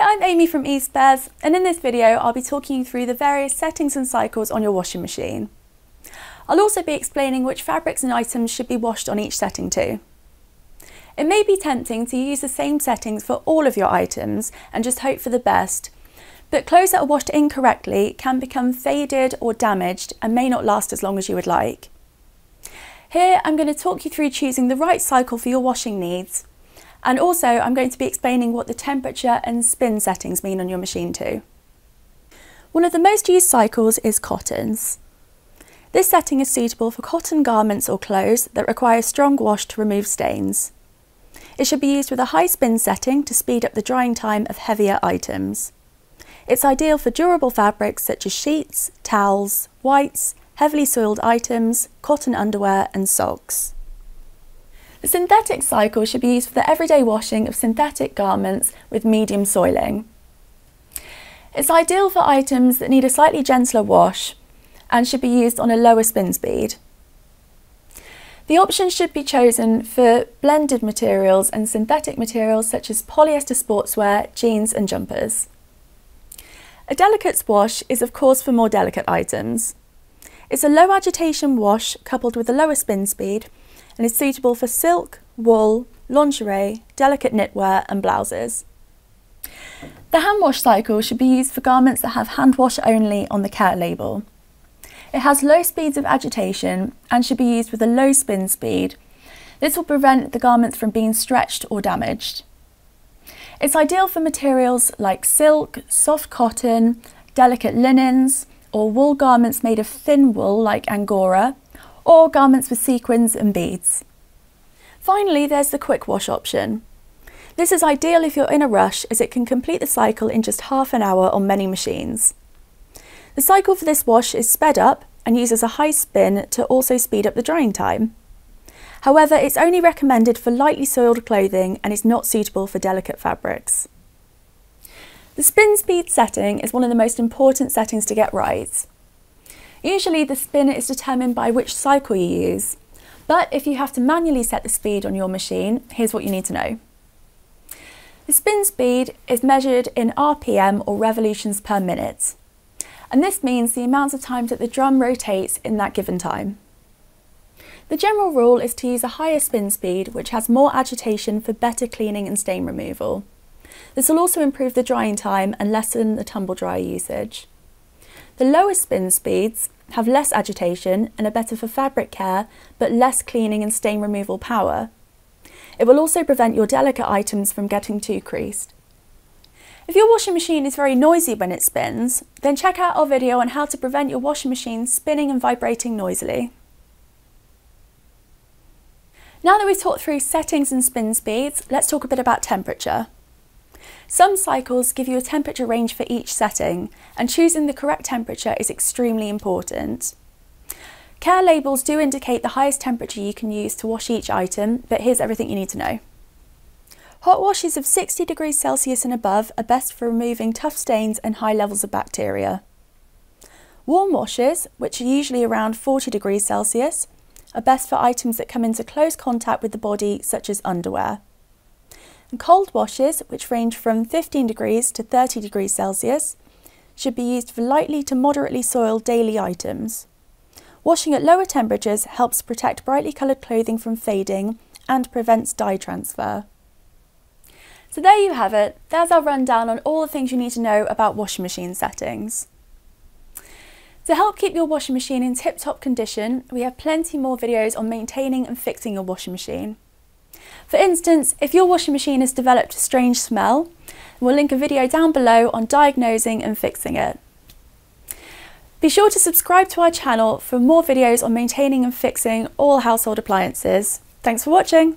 Hi, I'm Amy from eSpares, and in this video I'll be talking you through the various settings and cycles on your washing machine. I'll also be explaining which fabrics and items should be washed on each setting too. It may be tempting to use the same settings for all of your items and just hope for the best, but clothes that are washed incorrectly can become faded or damaged and may not last as long as you would like. Here I'm going to talk you through choosing the right cycle for your washing needs. And also I'm going to be explaining what the temperature and spin settings mean on your machine too. One of the most used cycles is cottons. This setting is suitable for cotton garments or clothes that require strong wash to remove stains. It should be used with a high spin setting to speed up the drying time of heavier items. It's ideal for durable fabrics such as sheets, towels, whites, heavily soiled items, cotton underwear and socks. The synthetic cycle should be used for the everyday washing of synthetic garments with medium soiling. It's ideal for items that need a slightly gentler wash and should be used on a lower spin speed. The options should be chosen for blended materials and synthetic materials such as polyester sportswear, jeans and jumpers. A delicates wash is of course for more delicate items. It's a low agitation wash coupled with a lower spin speed and is suitable for silk, wool, lingerie, delicate knitwear and blouses. The hand wash cycle should be used for garments that have hand wash only on the care label. It has low speeds of agitation and should be used with a low spin speed. This will prevent the garments from being stretched or damaged. It's ideal for materials like silk, soft cotton, delicate linens, or wool garments made of thin wool like Angora, or garments with sequins and beads. Finally, there's the quick wash option. This is ideal if you're in a rush as it can complete the cycle in just half an hour on many machines. The cycle for this wash is sped up and uses a high spin to also speed up the drying time. However, it's only recommended for lightly soiled clothing and is not suitable for delicate fabrics. The spin speed setting is one of the most important settings to get right. Usually the spin is determined by which cycle you use, but if you have to manually set the speed on your machine, here's what you need to know. The spin speed is measured in RPM or revolutions per minute, and this means the amount of times that the drum rotates in that given time. The general rule is to use a higher spin speed which has more agitation for better cleaning and stain removal. This will also improve the drying time and lessen the tumble dryer usage. The lower spin speeds have less agitation and are better for fabric care, but less cleaning and stain removal power. It will also prevent your delicate items from getting too creased. If your washing machine is very noisy when it spins, then check out our video on how to prevent your washing machine spinning and vibrating noisily. Now that we've talked through settings and spin speeds, let's talk a bit about temperature. Some cycles give you a temperature range for each setting, and choosing the correct temperature is extremely important. Care labels do indicate the highest temperature you can use to wash each item, but here's everything you need to know. Hot washes of 60 degrees Celsius and above are best for removing tough stains and high levels of bacteria. Warm washes, which are usually around 40 degrees Celsius, are best for items that come into close contact with the body, such as underwear. And cold washes, which range from 15 degrees to 30 degrees Celsius, should be used for lightly to moderately soiled daily items. Washing at lower temperatures helps protect brightly coloured clothing from fading and prevents dye transfer. So there you have it. There's our rundown on all the things you need to know about washing machine settings. To help keep your washing machine in tip-top condition, we have plenty more videos on maintaining and fixing your washing machine. For instance, if your washing machine has developed a strange smell, we'll link a video down below on diagnosing and fixing it. Be sure to subscribe to our channel for more videos on maintaining and fixing all household appliances. Thanks for watching!